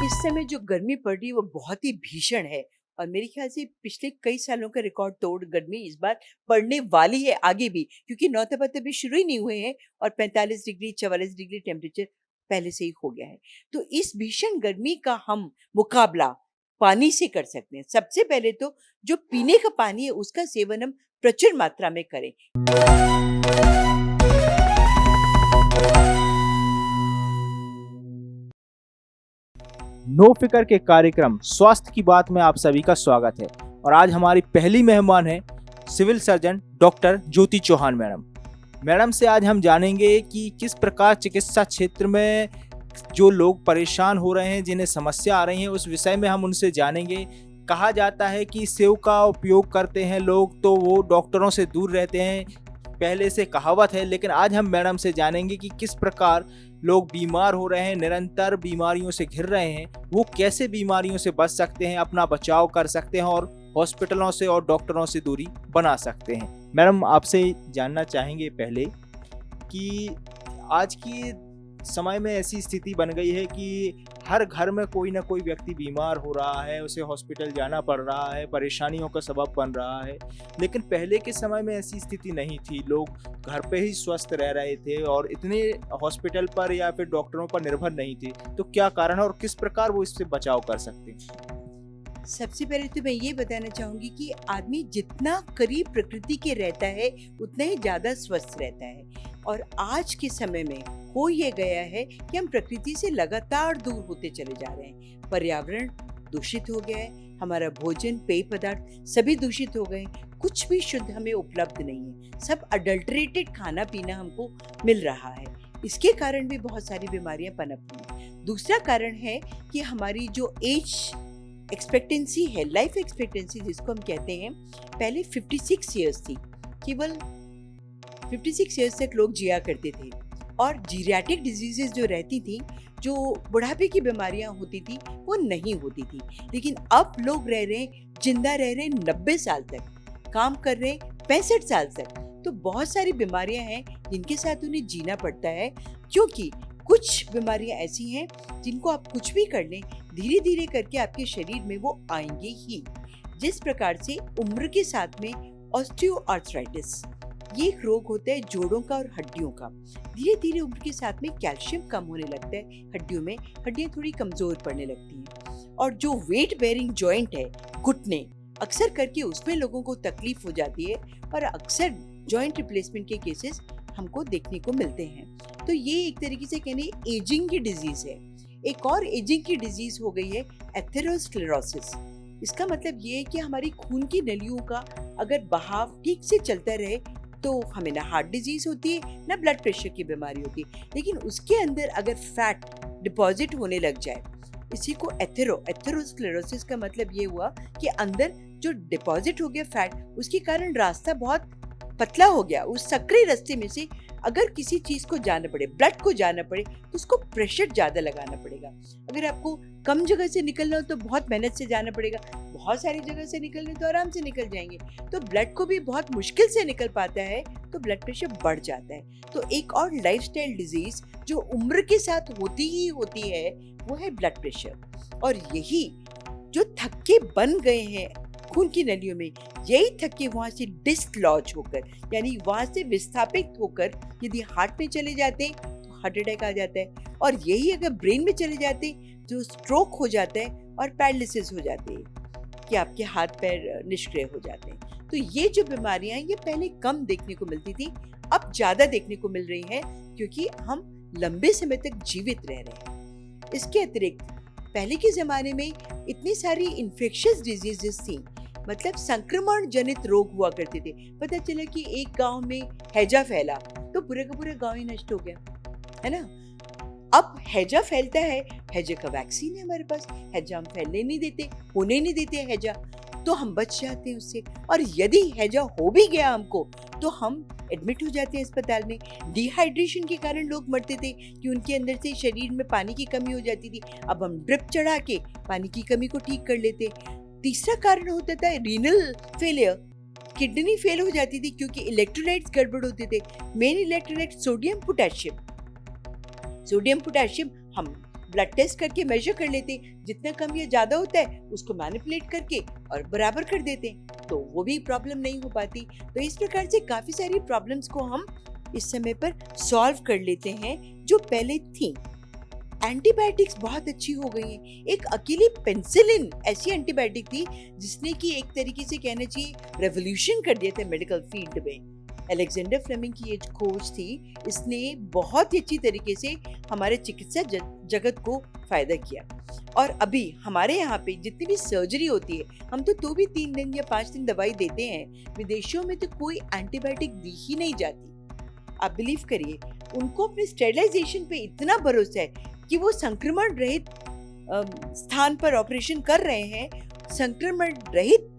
इस समय जो गर्मी पड़ रही है वो बहुत ही भीषण है और मेरे ख्याल से पिछले कई सालों का रिकॉर्ड तोड़ गर्मी इस बार पड़ने वाली है आगे भी, क्योंकि नौतपा भी शुरू ही नहीं हुए हैं और 45 डिग्री 44 डिग्री टेम्परेचर पहले से ही हो गया है। तो इस भीषण गर्मी का हम मुकाबला पानी से कर सकते हैं। सबसे पहले तो जो पीने का पानी है उसका सेवन हम प्रचुर मात्रा में करें। नो फिकर के कार्यक्रम स्वास्थ्य की बात में आप सभी का स्वागत है। और आज हमारी पहली मेहमान है सिविल सर्जन डॉक्टर ज्योति चौहान मैडम से आज हम जानेंगे कि किस प्रकार चिकित्सा क्षेत्र में जो लोग परेशान हो रहे हैं, जिन्हें समस्या आ रही है, उस विषय में हम उनसे जानेंगे। कहा जाता है कि सेव का उपयोग करते हैं लोग तो वो डॉक्टरों से दूर रहते हैं, पहले से कहावत है। लेकिन आज हम मैडम से जानेंगे कि किस प्रकार लोग बीमार हो रहे हैं, निरंतर बीमारियों से घिर रहे हैं, वो कैसे बीमारियों से बच सकते हैं, अपना बचाव कर सकते हैं और हॉस्पिटलों से और डॉक्टरों से दूरी बना सकते हैं। मैडम, आपसे जानना चाहेंगे पहले कि आज की समय में ऐसी स्थिति बन गई है कि हर घर में कोई ना कोई व्यक्ति बीमार हो रहा है, उसे हॉस्पिटल जाना पड़ रहा है, परेशानियों का सबब बन रहा है। लेकिन पहले के समय में ऐसी स्थिति नहीं थी, लोग घर पे ही स्वस्थ रह रहे थे और इतने हॉस्पिटल पर या फिर डॉक्टरों पर निर्भर नहीं थे। तो क्या कारण है और किस प्रकार वो इससे बचाव कर सकते हैं? सबसे पहले तो मैं ये बताना चाहूंगी कि आदमी जितना करीब प्रकृति के रहता है उतना ही ज्यादा स्वस्थ रहता है। और आज के समय में हो ये गया है कि हम प्रकृति से लगातार दूर होते चले जा रहे हैं। पर्यावरण दूषित हो गया है, हमारा भोजन पेय पदार्थ सभी दूषित हो गए, कुछ भी शुद्ध हमें उपलब्ध नहीं है, सब अडल्टरेटेड खाना पीना हमको मिल रहा है। इसके कारण भी बहुत सारी बीमारियां पनप रही हैं। दूसरा कारण है कि हमारी जो एज एक्सपेक्टेंसी है, लाइफ एक्सपेक्टेंसी जिसको हम कहते हैं, पहले 56 ईयर्स थी, केवल 56 ईयर्स तक लोग जिया करते थे। और जीरियाट्रिक डिजीजेस जो रहती थी, जो बुढ़ापे की बीमारियां होती थी, वो नहीं होती थी। लेकिन अब लोग रह रहे हैं, जिंदा रह रहे हैं 90 साल तक, काम कर रहे हैं 65 साल तक। तो बहुत सारी बीमारियां हैं जिनके साथ उन्हें जीना पड़ता है, क्योंकि कुछ बीमारियां ऐसी हैं जिनको आप कुछ भी कर लें, धीरे धीरे करके आपके शरीर में वो आएंगे ही। जिस प्रकार से उम्र के साथ में ऑस्टियोआर्थराइटिस, ये एक रोग होता है जोड़ों का और हड्डियों का। धीरे धीरे उम्र के साथ में कैल्शियम कम होने लगता है हड्डियों में, हड्डियां थोड़ी कमजोर पड़ने लगती हैं। और जो वेट बेयरिंग जॉइंट है, घुटने, अक्सर करके उसमें लोगों को तकलीफ हो जाती है और अक्सर जॉइंट रिप्लेसमेंट के केसेस हमको देखने को मिलते हैं। तो ये एक तरीके से कहने एजिंग की डिजीज है। एक और एजिंग की डिजीज हो गई है एथेरोस्क्लेरोसिस। इसका मतलब ये है कि हमारी खून की नलियों का अगर बहाव ठीक से चलता रहे तो हमें ना हार्ट डिजीज होती है ना ब्लड प्रेशर की बीमारी होती है। लेकिन उसके अंदर अगर फैट डिपॉजिट होने लग जाए, इसी को एथेरोस्क्लेरोसिस का मतलब ये हुआ कि अंदर जो डिपॉजिट हो गया फैट, उसके कारण रास्ता बहुत पतला हो गया। उस सक्रिय रास्ते में से अगर किसी चीज को जाना पड़े, ब्लड को जाना पड़े, तो उसको प्रेशर ज्यादा लगाना पड़ेगा। अगर आपको कम जगह से निकलना हो तो बहुत मेहनत से जाना पड़ेगा, बहुत सारी जगह से निकलने तो आराम से निकल जाएंगे। तो ब्लड को भी बहुत मुश्किल से निकल पाता है, तो ब्लड प्रेशर बढ़ जाता है। तो एक और लाइफस्टाइल डिजीज जो उम्र के साथ होती ही होती है, वो है ब्लड प्रेशर। और यही जो थक्के बन गए हैं खून की नलियों में, यही थक्के वहां से डिसलॉज होकर, यानी वहां से विस्थापित होकर यदि हार्ट में चले जाते हैं तो हार्ट अटैक आ जाता है, और यही अगर ब्रेन में चले जाते हैं तो स्ट्रोक हो जाता है और पैरालिसिस हो जाती है कि आपके हाथ पैर निष्क्रिय हो जाते हैं। तो ये जो बीमारियां हैं, ये पहले कम देखने को मिलती थी, अब ज्यादा देखने को मिल रही हैं, क्योंकि हम लंबे समय तक जीवित रह रहे हैं। इसके अतिरिक्त पहले के जमाने में इतनी सारी इन्फेक्शियस डिजीजेस थी, मतलब संक्रमण जनित रोग हुआ करते थे। पता चला कि एक गांव में हैजा फैला तो पूरे का पूरा गांव ही नष्ट हो गया, है ना। अब हैजा फैलता है, हैजा का वैक्सीन है हमारे पास, हैजा हम फैलने नहीं देते, होने नहीं देते हैजा, तो हम बच जाते हैं उससे। और यदि हैजा हो भी गया हमको तो हम एडमिट हो जाते हैं अस्पताल में। डिहाइड्रेशन के कारण लोग मरते थे कि उनके अंदर से शरीर में पानी की कमी हो जाती थी, अब हम ड्रिप चढ़ा के पानी की कमी को ठीक कर लेते। तीसरा कारण होता था रीनल फेलियर, किडनी फेल हो जाती थी क्योंकि इलेक्ट्रोलाइट्स गड़बड़ होते थे। Main electrolyte sodium potassium, sodium potassium हम ब्लड टेस्ट करके मेजर कर लेते हैं, जितना कम या ज़्यादा होता है उसको मैनिपुलेट करके और बराबर कर देते हैं, तो वो भी प्रॉब्लम नहीं हो पाती। तो इस प्रकार से काफ़ी सारी प्रॉब्लम्स को हम इस समय पर सॉल्व कर लेते हैं जो पहले थी। एंटीबायोटिक्स बहुत अच्छी हो गई हैं। एक अकेली पेनिसिलिन ऐसी एंटीबायोटिक थी जिसने कि एक तरीके से कहना चाहिए रेवोल्यूशन कर दिया था मेडिकल फील्ड में। अलेक्जेंडर फ्लेमिंग की ये खोज थी, इसने बहुत ही अच्छी तरीके से हमारे चिकित्सा जगत को फायदा किया। और अभी हमारे यहाँ पे जितनी भी सर्जरी होती है, हम तो भी 3 दिन या 5 दिन दवाई देते हैं। विदेशों में तो कोई एंटीबायोटिक दी ही नहीं जाती। आप बिलीव करिए, उनको अपने स्टेरिलाइजेशन पे इतना भरोसा है कि वो संक्रमण रहित स्थान पर ऑपरेशन कर रहे हैं, संक्रमण रहित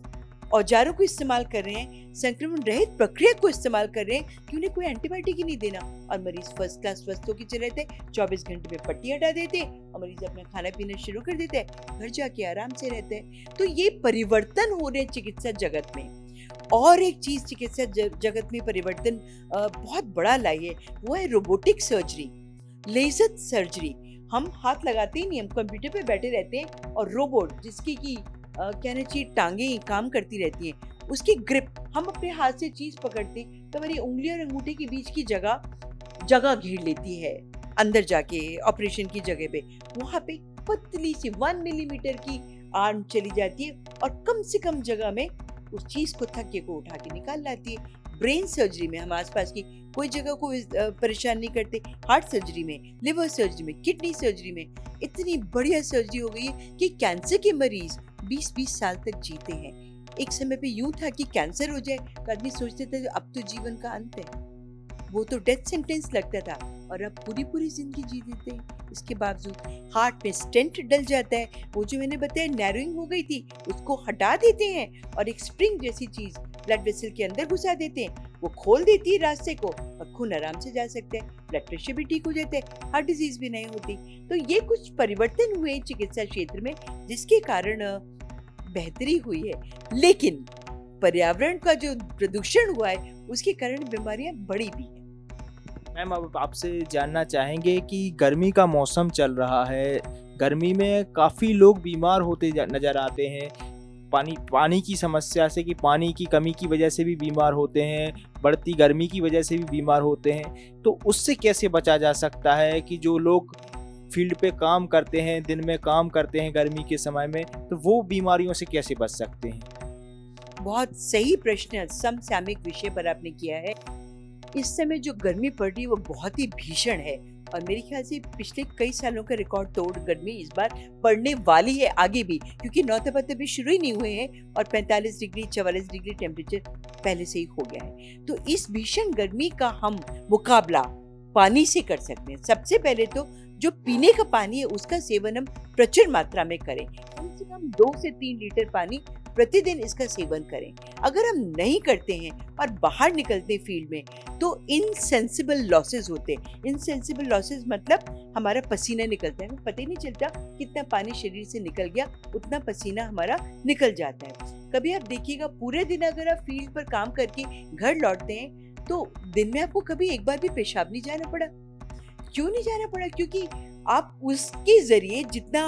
औजारों को इस्तेमाल कर रहे हैं, संक्रमण रहित प्रक्रिया को इस्तेमाल कर रहे हैं कि उन्हें कोई एंटीबायोटिक ही नहीं देना। और मरीज फर्स्ट क्लास स्वस्थ होकर चले जाते हैं, 24 घंटे में पट्टी हटा देते हैं और मरीज अपना खाना पीना शुरू कर देते हैं, घर जाके आराम से रहते हैं। तो ये परिवर्तन हो रहे चिकित्सा जगत में। और एक चीज चिकित्सा जगत में परिवर्तन बहुत बड़ा लाई है, वो है रोबोटिक सर्जरी, लेजर सर्जरी। हम हाथ लगाते ही नहीं, हम कंप्यूटर पे बैठे रहते हैं और रोबोट जिसकी की कहना चाहिए टांगे काम करती रहती हैं, उसकी ग्रिप हम अपने हाथ से चीज पकड़ते हैं तो हमारी उंगली और अंगूठे के बीच की जगह घेर लेती है। अंदर जाके ऑपरेशन की जगह पे वहां पे पतली सी 1 मिलीमीटर की आर्म चली जाती है और कम से कम जगह में उस चीज को थक्के को उठा के निकाल लाती है। ब्रेन सर्जरी में हम आसपास की कोई जगह को परेशान नहीं करते। हार्ट सर्जरी में, लिवर सर्जरी में, किडनी सर्जरी में इतनी बढ़िया सर्जरी हो गई है कि कैंसर के मरीज 20-20 साल तक जीते हैं। एक समय पे यूं था कि कैंसर हो जाए तो आदमी सोचते थे अब तो जीवन का अंत है, वो तो डेथ सेंटेंस लगता था, और अब पूरी जिंदगी जी देते हैं। इसके बावजूद हार्ट में स्टेंट डल जाता है, वो जो मैंने बताया नैरोइंग हो गई थी उसको हटा देते हैं और एक स्प्रिंग जैसी चीज ब्लड वेसल के अंदर घुसा देते हैं, वो खोल देती है रास्ते को और खून आराम से जा सकता है, ब्लड प्रेशर भी ठीक हो जाता है, हार्ट डिजीज भी नहीं होती। तो ये कुछ परिवर्तन हुए चिकित्सा क्षेत्र में जिसके कारण बेहतरी हुई है। लेकिन पर्यावरण का जो प्रदूषण हुआ है उसके कारण बीमारियां बढ़ी भी हैं। मैम, अब आपसे जानना चाहेंगे कि गर्मी का मौसम चल रहा है, गर्मी में काफ़ी लोग बीमार होते नज़र आते हैं। पानी की समस्या से, कि पानी की कमी की वजह से भी बीमार होते हैं, बढ़ती गर्मी की वजह से भी बीमार होते हैं। तो उससे कैसे बचा जा सकता है कि जो लोग फील्ड पे काम करते हैं, दिन में काम करते हैं गर्मी के समय में, तो वो बीमारियों से कैसे बच सकते हैं? बहुत सही प्रश्न समसामयिक विषय पर आपने किया है। इस समय जो गर्मी पड़ रही है वो बहुत ही भीषण है और मेरे ख्याल से पिछले कई सालों का रिकॉर्ड तोड़ गर्मी इस बार पड़ने वाली है आगे भी, क्योंकि नौतपत अभी शुरू ही नहीं हुए हैं और 45 डिग्री 44 डिग्री टेम्परेचर पहले से ही हो गया है। तो इस भीषण गर्मी का हम मुकाबला पानी से कर सकते हैं। सबसे पहले तो जो पीने का पानी है उसका सेवन हम प्रचुर मात्रा में करें, कम से कम 2 से 3 लीटर पानी प्रतिदिन इसका सेवन करें। अगर हम नहीं करते हैं और बाहर निकलते फील्ड में तो इनसेंसिबल लॉसेस होते हैं। इनसेंसिबल लॉसेस मतलब हमारा पसीना निकलता है, हमें पता ही नहीं चलता कितना पानी शरीर से निकल गया, उतना पसीना हमारा निकल जाता है। कभी आप देखिएगा पूरे दिन अगर आप फील्ड पर काम करके घर लौटते हैं तो दिन में आपको कभी एक बार भी पेशाब नहीं जाना पड़ा। क्यों नहीं जाना पड़ा? क्योंकि आप उसके जरिए जितना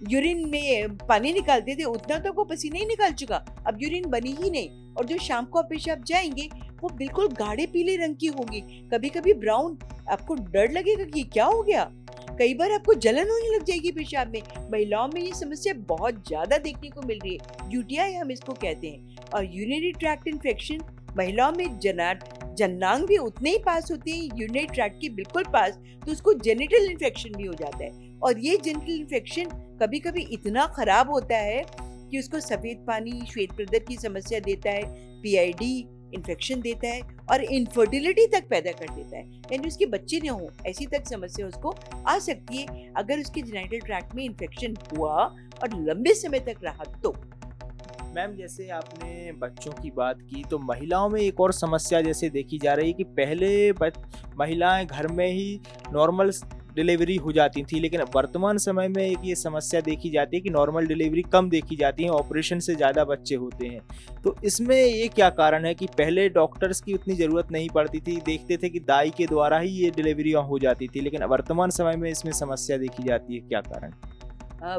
यूरिन में पानी निकालते थे उतना तो आपको पसीना ही निकाल चुका, अब यूरिन बनी ही नहीं, और जो शाम को आप पेशाब जाएंगे वो बिल्कुल गाढ़े पीले रंग की होगी, कभी कभी ब्राउन। आपको डर लगेगा कि क्या हो गया, कई बार आपको जलन होने लग जाएगी पेशाब में। महिलाओं में ये समस्या बहुत ज्यादा देखने को मिल रही है, यूटीआई हम इसको कहते हैं। और यूरिनरी ट्रैक्ट इन्फेक्शन महिलाओं में जन्नांग भी उतने ही पास होते हैं यूरिनरी ट्रैक्ट के बिल्कुल पास, तो उसको जेनिटल इन्फेक्शन भी हो जाता है। और ये जेनिटल इन्फेक्शन कभी कभी इतना खराब होता है कि उसको सफेद पानी, श्वेत प्रदर की समस्या देता है, पीआईडी इन्फेक्शन देता है और इनफर्टिलिटी तक पैदा कर देता है, यानी उसके बच्चे न हो ऐसी तक समस्या उसको आ सकती है अगर उसके जेनिटल ट्रैक्ट में इन्फेक्शन हुआ और लंबे समय तक रहा तो। मैम, जैसे आपने बच्चों की बात की तो महिलाओं में एक और समस्या जैसे देखी जा रही है कि पहले महिलाएं घर में ही नॉर्मल डिलीवरी हो जाती थी, लेकिन वर्तमान समय में एक ये समस्या देखी जाती है कि नॉर्मल डिलीवरी कम देखी जाती है, ऑपरेशन से ज़्यादा बच्चे होते हैं। तो इसमें ये क्या कारण है कि पहले डॉक्टर्स की उतनी ज़रूरत नहीं पड़ती थी, देखते थे कि दाई के द्वारा ही ये डिलीवरियाँ हो जाती थी, लेकिन वर्तमान समय में इसमें समस्या देखी जाती है, क्या कारण?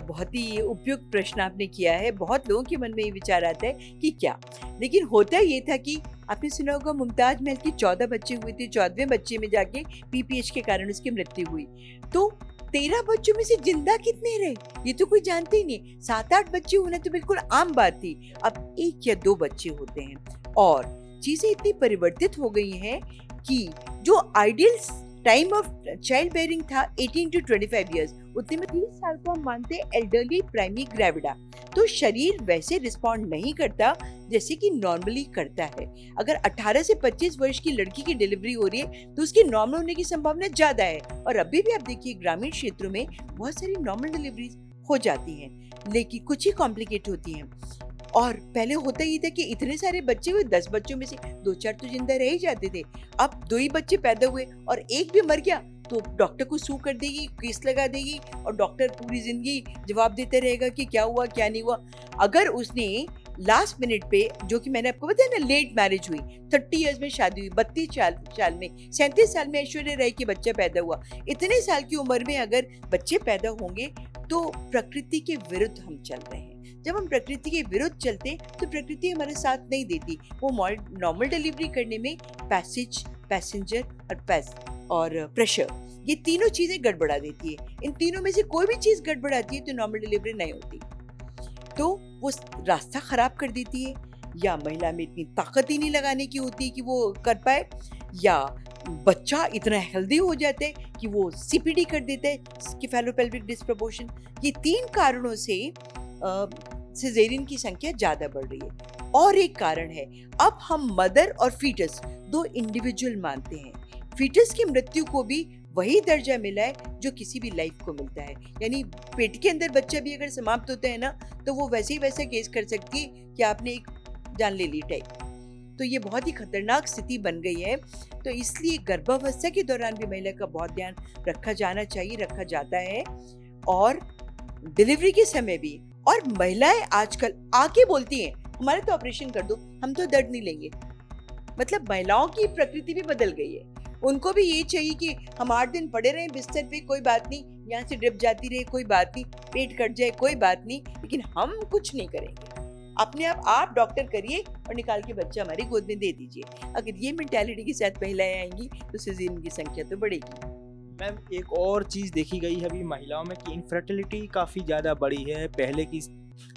बहुत ही उपयुक्त प्रश्न आपने किया है। बहुत लोगों के मन में ये विचार आता है कि क्या, लेकिन होता ये था कि आपने सुना होगा मुमताज महल की 14 बच्चे हुए थे, 14वें बच्चे में जाके पीपीएच के कारण उसकी मृत्यु हुई। तो 13 बच्चों में से जिंदा कितने रहे ये तो कोई जानते ही नहीं। 7-8 बच्चे होना तो बिल्कुल आम बात थी, अब 1 या 2 बच्चे होते हैं। और चीजें इतनी परिवर्तित हो गई हैं कि जो ideal time of child bearing था 18 to 25 इयर्स, उतने में 30 साल को हम मानते हैं एल्डरली प्राइमरी ग्रेविडा। तो शरीर वैसे रिस्पॉन्ड नहीं करता जैसे कि नॉर्मली करता है। अगर 18 से 25 वर्ष की लड़की की डिलीवरी हो रही है तो उसकी नॉर्मल होने की संभावना ज्यादा है। और अभी भी आप देखिए ग्रामीण क्षेत्रों में बहुत सारी नॉर्मल डिलीवरीज हो जाती हैं, लेकिन कुछ ही कॉम्प्लिकेट होती हैं। और पहले होता ही था कि इतने सारे बच्चे हुए, 10 बच्चों में से 2-4 तो जिंदा रह ही जाते थे। अब 2 ही बच्चे पैदा हुए और एक भी मर गया तो डॉक्टर को सू कर देगी, केस लगा देगी और डॉक्टर पूरी जिंदगी जवाब देते रहेगा कि क्या हुआ क्या नहीं हुआ। अगर उसने लास्ट मिनट पे, जो कि मैंने आपको बताया ना, लेट मैरिज हुई, 30 इयर्स में शादी हुई, 32 साल में, 37 साल में ऐश्वर्या राय के बच्चा पैदा हुआ, इतने साल की उम्र में अगर बच्चे पैदा होंगे तो प्रकृति के विरुद्ध हम चल रहे हैं। जब हम प्रकृति के विरुद्ध चलते तो प्रकृति हमारे साथ नहीं देती। वो नॉर्मल डिलीवरी करने में पैसेज, पैसेंजर और प्रेशर, ये तीनों चीजें गड़बड़ा देती है। इन तीनों में से कोई भी चीज गड़बड़ाती है तो नॉर्मल डिलीवरी नहीं होती। तो वो रास्ता खराब कर देती है, या महिला में इतनी ताकत ही नहीं लगाने की होती कि वो कर पाए, या बच्चा इतना हेल्दी हो जाता है कि वो सीपीडी कर देता है, स्केफेलोपेल्विक डिस्प्रपोर्शन। ये 3 कारणों से सिजेरियन की संख्या ज्यादा बढ़ रही है। और एक कारण है, अब हम मदर और फीटस 2 इंडिविजुअल मानते हैं। फीटस की मृत्यु को भी वही दर्जा मिला है जो किसी भी लाइफ को मिलता है। यानी पेट के अंदर बच्चा भी अगर समाप्त होता है ना, तो वो वैसे ही वैसे केस कर सकती है कि आपने एक जान ले ली टाइप। तो ये बहुत ही खतरनाक स्थिति बन गई है। तो इसलिए गर्भावस्था के दौरान भी महिला का बहुत ध्यान रखा जाना चाहिए, रखा जाता है, और डिलीवरी के समय भी। और महिलाएं आजकल आके बोलती हैं हमारे तो ऑपरेशन कर दो, हम तो दर्द नहीं लेंगे। मतलब महिलाओं की प्रकृति भी बदल गई है। उनको भी ये चाहिए कि हम 8 दिन पड़े रहे बिस्तर पे, कोई बात नहीं, यहाँ से ड्रिप जाती रहे कोई बात नहीं, पेट कट जाए कोई बात नहीं, लेकिन हम कुछ नहीं करेंगे। अपने आप डॉक्टर करिए और निकाल के बच्चा हमारी गोद में दे दीजिए। अगर ये मेंटालिटी के साथ महिलाएं आएंगी तो सिजेरियन की संख्या तो बढ़ेगी। मैम, एक और चीज़ देखी गई है अभी महिलाओं में कि इनफर्टिलिटी काफ़ी ज़्यादा बढ़ी है पहले की।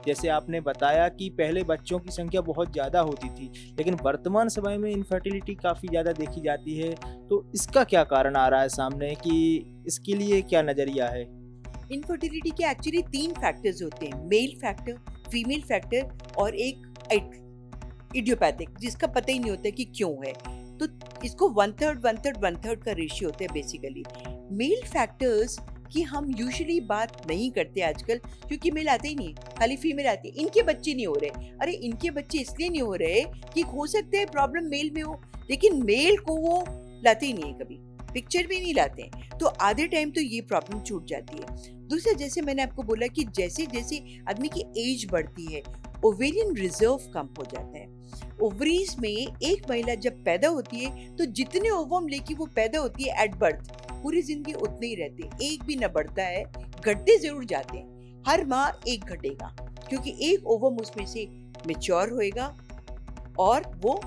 जैसे आपने बताया कि पहले बच्चों की संख्या बहुत ज़्यादा होती थी, लेकिन वर्तमान समय में इनफर्टिलिटी काफ़ी ज़्यादा देखी जाती है। तो इसका क्या कारण आ रहा है सामने, कि इसके लिए क्या नज़रिया है? इनफर्टिलिटी के एक्चुअली 3 फैक्टर्स होते हैं, मेल फैक्टर, फीमेल फैक्टर और एक इडियोपैथिक, जिसका पता ही नहीं होता कि क्यों है। तो इसको 1/3 का रेशियो होता है बेसिकली। मेल फैक्टर्स की हम यूजुअली बात नहीं करते आजकल, क्योंकि मेल आते ही नहीं, खाली फीमेल आती है। इनके बच्चे नहीं हो रहे, अरे इनके बच्चे इसलिए नहीं हो रहे कि हो सकता है प्रॉब्लम मेल में हो, लेकिन मेल को वो लाते ही नहीं है, कभी पिक्चर भी नहीं लाते हैं। तो आधे टाइम तो ये प्रॉब्लम छूट जाती है। दूसरा, जैसे मैंने आपको बोला कि जैसे जैसे आदमी की एज बढ़ती है, ओवेरियन रिजर्व कम हो जाता है। ओवरीज में एक महिला जब पैदा होती है तो जितने ओवम लेके वो पैदा होती है एट बर्थ, पूरी जिंदगी उतने ही रहते हैं, एक भी न बढ़ता है, घटते जरूर जाते हैं। हर माह एक घटेगा, क्योंकि एक ओवम उसमें से मेच्योर होएगा और वो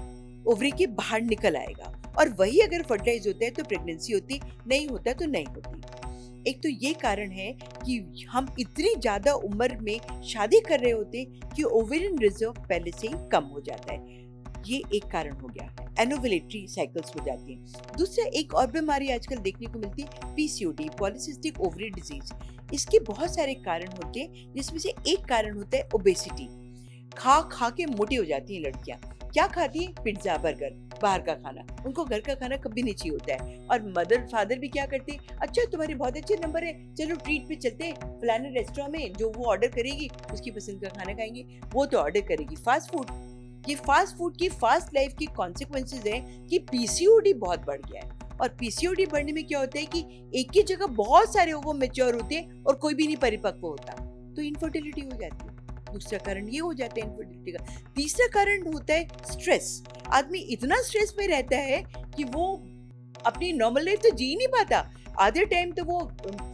ओवरी के बाहर निकल आएगा, और वही अगर फर्टिलाइज होता है तो प्रेगनेंसी होती, नहीं होता तो नहीं होती। एक तो ये कारण है कि हम इतनी ज्यादा उम्र में शादी कर रहे होते कि ओवेरियन रिजर्व पहले से ही कम हो जाता है। ये एक कारण हो गया है, एनोवुलेटरी साइकिल्स हो जाती हैं। दूसरा, एक और बीमारी आजकल देखने को मिलती है, पीसीओडी, पॉलिसिस्टिक ओवरी डिजीज। इसके बहुत सारे कारण होते हैं, जिसमें से एक कारण होता है ओबेसिटी। खा खा के मोटी हो जाती हैं लड़कियां। क्या खाती है? पिज्जा, बर्गर, बाहर का खाना। उनको घर का खाना कभी नहीं चाहिए होता है। और मदर फादर भी क्या करते हैं, अच्छा तुम्हारे बहुत अच्छे नंबर है, चलो ट्रीट पे चलते हैं फलाने रेस्टोरेंट में, जो वो ऑर्डर करेगी उसकी पसंद का खाना खाएंगे। वो तो ऑर्डर करेगी फास्ट फूड। ये फास्ट फूड की फास्ट लाइफ की कॉन्सिक्वेंसेज है कि पीसीओडी बहुत बढ़ गया है। और पीसीओडी बढ़ने में क्या होता है कि एक ही जगह बहुत सारे ओवम मैच्योर होते हैं और कोई भी नहीं परिपक्व होता, तो इनफर्टिलिटी हो जाती है। दूसरा कारण ये हो जाता है इनफर्टिलिटी का। तीसरा कारण होता है स्ट्रेस। आदमी इतना स्ट्रेस में रहता है कि वो अपनी नॉर्मल लाइफ तो जी ही नहीं पाता। आधे टाइम तो वो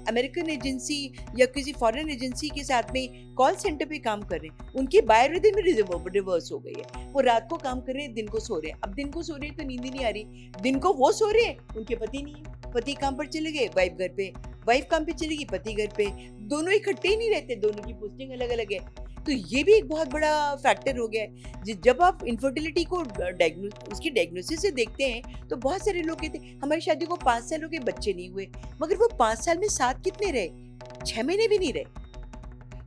अमेरिकन एजेंसी या किसी फॉरेन एजेंसी के साथ में कॉल सेंटर पे काम कर रहे हैं, उनकी बायोरिदम रिवर्स हो गई है। वो रात को काम कर रहे हैं, दिन को सो रहे हैं। अब दिन को सो रहे हैं तो नींद ही नहीं आ रही, दिन को वो सो रहे हैं, उनके पति नहीं है, पति काम पर चले गए, वाइफ घर पे, वाइफ काम पे चलेगी, पति घर पे, दोनों इकट्ठे ही नहीं रहते, दोनों की पोस्टिंग अलग अलग है। तो ये भी एक बहुत बड़ा फैक्टर हो गया है। जब आप इनफर्टिलिटी को उसकी डायग्नोसिस से देखते हैं तो बहुत सारे लोग कहते हैं हमारी शादी को 5 साल हो गए, बच्चे नहीं हुए, मगर वो 5 साल में साथ कितने रहे? 6 महीने भी नहीं रहे।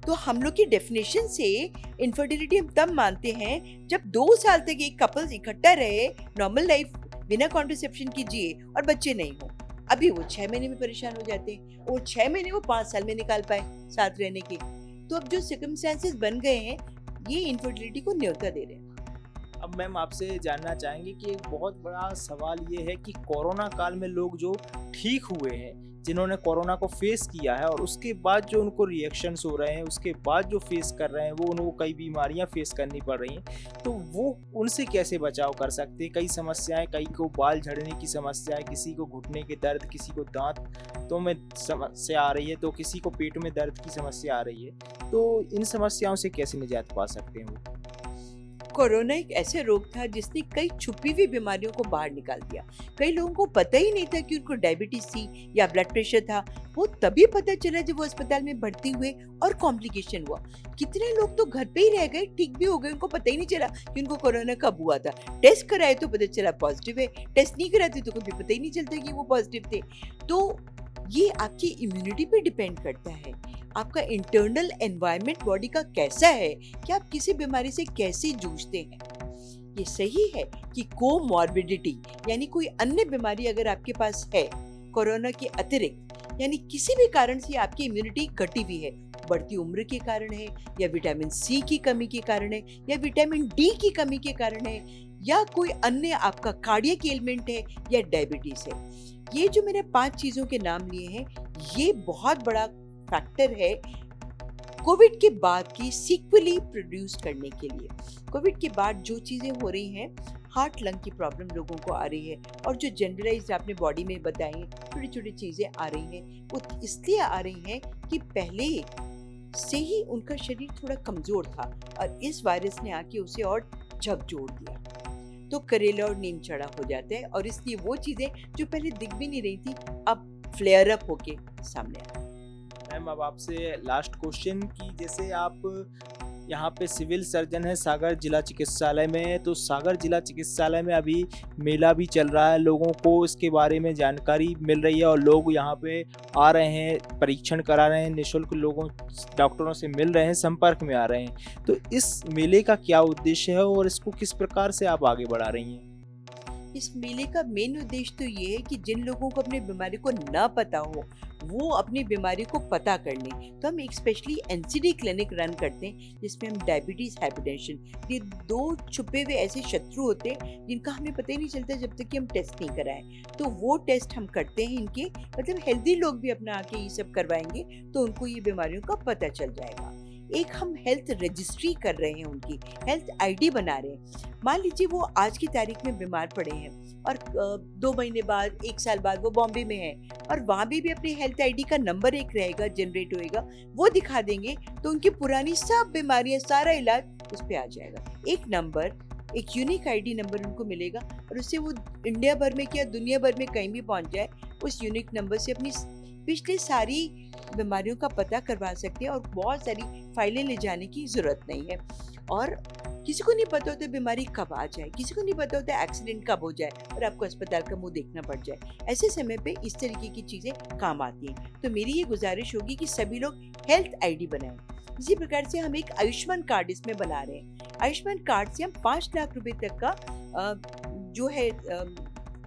तो हम लोग की डेफिनेशन से इनफर्टिलिटी हम तब मानते हैं जब 2 साल तक एक कपल इकट्ठा रहे, नॉर्मल लाइफ बिना कॉन्ट्रासेप्शन की जिए और बच्चे नहीं हो। अभी वो 6 महीने में परेशान हो जाते हैं और 6 महीने वो 5 साल में निकाल पाए साथ रहने के। तो अब जो सर्कमस्टेंसेस बन गए हैं ये इनफर्टिलिटी को न्योता दे रहे हैं। अब मैम आपसे जानना चाहेंगे कि एक बहुत बड़ा सवाल ये है कि कोरोना काल में लोग जो ठीक हुए हैं, जिन्होंने कोरोना को फेस किया है और उसके बाद जो उनको रिएक्शंस हो रहे हैं, उसके बाद जो फेस कर रहे हैं, वो उनको कई बीमारियां फेस करनी पड़ रही हैं, तो वो उनसे कैसे बचाव कर सकते हैं? कई समस्याएं, कई को बाल झड़ने की समस्याएं, किसी को घुटने के दर्द, किसी को दांतों में समस्या आ रही है, तो किसी को पेट में दर्द की समस्या आ रही है, तो इन समस्याओं से कैसे निजात पा सकते हैं वो? कोरोना एक ऐसे रोग था जिसने कई छुपी हुई बीमारियों को बाहर निकाल दिया। कई लोगों को पता ही नहीं था कि उनको डायबिटीज थी या ब्लड प्रेशर था। वो तभी पता चला जब वो अस्पताल में भर्ती हुए और कॉम्प्लिकेशन हुआ। कितने लोग तो घर पे ही रह गए, ठीक भी हो गए, उनको पता ही नहीं चला कि उनको कोरोना कब हुआ था। टेस्ट कराए तो पता चला पॉजिटिव है, टेस्ट नहीं कराते तो कभी पता ही नहीं चलता कि वो पॉजिटिव थे। तो ये आपकी इम्यूनिटी पे डिपेंड करता है, आपका इंटरनल एनवायरनमेंट बॉडी का कैसा है कि आप किसी बीमारी से कैसे जूझते हैं। ये सही है कि कोमॉर्बिडिटी यानी कोई अन्य बीमारी अगर आपके पास है कोरोना के अतिरिक्त, यानी किसी भी कारण से आपकी इम्यूनिटी घटी हुई है, बढ़ती उम्र के कारण है या विटामिन सी की कमी के कारण है या विटामिन डी की कमी के कारण है या कोई अन्य आपका कार्डियक एलिमेंट है या डायबिटीज है, ये जो मैंने 5 चीजों के नाम लिए हैं ये बहुत बड़ा फैक्टर है कोविड के बाद की सीक्वली प्रोड्यूस करने के लिए। कोविड के बाद जो चीजें हो रही हैं, हार्ट लंग की प्रॉब्लम लोगों को आ रही है और जो जनरलाइज आपने बॉडी में बताई छोटी छोटी चीजें आ रही हैं, वो इसलिए आ रही हैं कि पहले से ही उनका शरीर थोड़ा कमजोर था और इस वायरस ने आके उसे और झकझोर दिया, तो करेला और नीम चढ़ा हो जाता है और इसलिए वो चीजें जो पहले दिख भी नहीं रही थी अब फ्लेयर अप होके सामने आ रही। मैम अब आपसे लास्ट क्वेश्चन कि जैसे आप यहाँ पे सिविल सर्जन है सागर जिला चिकित्सालय में, तो सागर जिला चिकित्सालय में अभी मेला भी चल रहा है, लोगों को इसके बारे में जानकारी मिल रही है और लोग यहाँ पे आ रहे हैं, परीक्षण करा रहे हैं, निःशुल्क लोगों डॉक्टरों से मिल रहे हैं, संपर्क में आ रहे हैं। तो इस मेले का क्या उद्देश्य है और इसको किस प्रकार से आप आगे बढ़ा रही हैं? इस मेले का मेन उद्देश्य तो ये है कि जिन लोगों को अपनी बीमारी को ना पता हो वो अपनी बीमारी को पता कर लें। तो हम एक स्पेशली एनसीडी क्लिनिक रन करते हैं जिसमें हम डायबिटीज, हाइपरटेंशन, ये 2 छुपे हुए ऐसे शत्रु होते हैं जिनका हमें पता ही नहीं चलता जब तक कि हम टेस्ट नहीं कराएं। तो वो टेस्ट हम करते हैं इनके, मतलब हेल्दी लोग भी अपना आके ये सब करवाएंगे तो उनको ये बीमारियों का पता चल जाएगा। एक हम हेल्थ रजिस्ट्री कर रहे हैं, उनकी हेल्थ आईडी बना रहे हैं। मान लीजिए वो आज की तारीख में बीमार पड़े हैं और 2 महीने बाद, 1 साल बाद वो बॉम्बे में है और वहाँ भी अपनी हेल्थ आईडी का नंबर एक रहेगा, जनरेट होएगा, वो दिखा देंगे तो उनकी पुरानी सब बीमारियां, सारा इलाज उस पर आ जाएगा। एक नंबर, एक यूनिक आईडी नंबर उनको मिलेगा और उससे वो इंडिया भर में क्या दुनिया भर में कहीं भी पहुंच जाए, उस यूनिक नंबर से अपनी पिछली सारी बीमारियों का पता करवा सकते हैं और बहुत सारी फाइलें ले जाने की जरूरत नहीं है। और किसी को नहीं पता होता बीमारी कब आ जाए, किसी को नहीं पता होता एक्सीडेंट कब हो जाए और आपको अस्पताल का मुंह देखना पड़ जाए। ऐसे समय पे इस तरीके की चीजें काम आती हैं। तो मेरी ये गुजारिश होगी कि सभी लोग हेल्थ आईडी बनाएं। इसी प्रकार से हम एक आयुष्मान कार्ड इसमें बना रहे हैं। आयुष्मान कार्ड से हम 5 लाख रुपए तक का जो है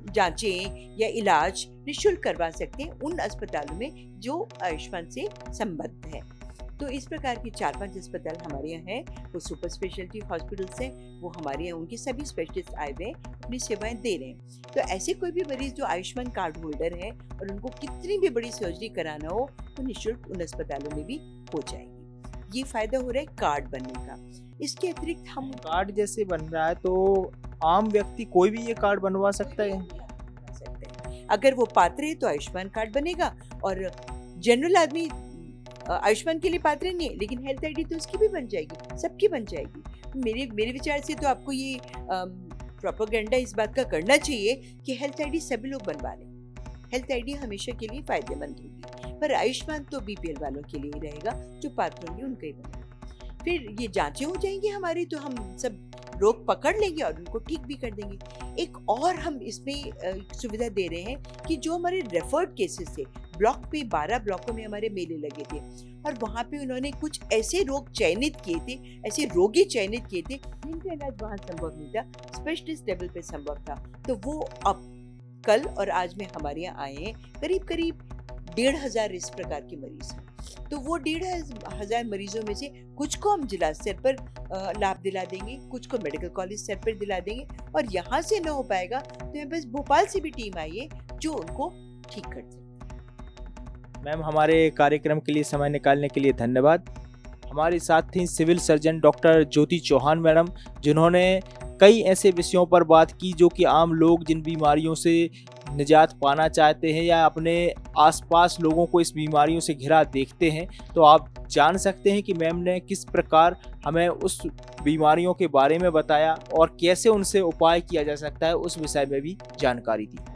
जांचें या इलाज निःशुल्क करवा सकते हैं उन अस्पतालों में जो आयुष्मान से संबद्ध है। तो इस प्रकार के 4-5 अस्पताल हमारे यहाँ हैं, वो सुपर स्पेशलिटी हॉस्पिटल्स हैं, वो हमारे यहाँ उनके सभी स्पेशलिस्ट आए हुए हैं, अपनी सेवाएं दे रहे हैं। तो ऐसे कोई भी मरीज जो आयुष्मान कार्ड होल्डर है और उनको कितनी भी बड़ी सर्जरी कराना हो तो निःशुल्क उन अस्पतालों में भी हो जाएगी। ये फायदा हो रहा है कार्ड बनने का। इसके अतिरिक्त हम कार्ड जैसे बन रहा है तो आम व्यक्ति कोई भी ये कार्ड बनवा सकता है? अगर वो पात्र है तो आयुष्मान कार्ड बनेगा, और जनरल आदमी आयुष्मान के लिए पात्र नहीं है लेकिन हेल्थ आईडी तो उसकी भी बन जाएगी, सबकी बन जाएगी। मेरे विचार से तो आपको ये प्रोपेगेंडा इस बात का करना चाहिए कि हेल्थ आईडी सभी लोग बनवा लें। हेल्थ आईडी हमेशा के लिए फायदेमंद होगी, पर आयुष्मान तो बीपीएल वालों के लिए ही रहेगा, जो पात्र होंगे उनका ही बनेगा। फिर ये जांचें हो जाएंगी हमारी, तो हम सब रोग पकड़ लेंगे और उनको ठीक भी कर देंगे। एक और हम इसमें सुविधा दे रहे हैं कि जो हमारे रेफर्ड केसेस थे, ब्लॉक पे 12 ब्लॉकों में हमारे मेले लगे थे और वहाँ पे उन्होंने कुछ ऐसे रोग चयनित किए थे, ऐसे रोगी चयनित किए थे जिनका इलाज वहाँ संभव नहीं था, स्पेशलिस्ट लेवल पे संभव था। तो वो अब कल और आज में हमारे यहाँ आए हैं करीब 1,500 इस प्रकार के मरीज हैं। तो वो 1,500 मरीजों में से कुछ को हम जिला स्तर पर लाभ दिला देंगे, कुछ को मेडिकल कॉलेज स्तर पर दिला देंगे, और यहाँ से न हो पाएगा तो यहाँ बस भोपाल से भी टीम आई है जो उनको ठीक कर देगी। मैम, हमारे कार्यक्रम के लिए समय निकालने के लिए धन्यवाद। हमारे साथ थी सिविल सर्जन डॉक्टर ज्योति चौहान मैडम, जिन्होंने कई ऐसे विषयों पर बात की जो कि आम लोग जिन बीमारियों से निजात पाना चाहते हैं या अपने आसपास लोगों को इस बीमारियों से घिरा देखते हैं, तो आप जान सकते हैं कि मैम ने किस प्रकार हमें उस बीमारियों के बारे में बताया और कैसे उनसे उपाय किया जा सकता है, उस विषय में भी जानकारी दी।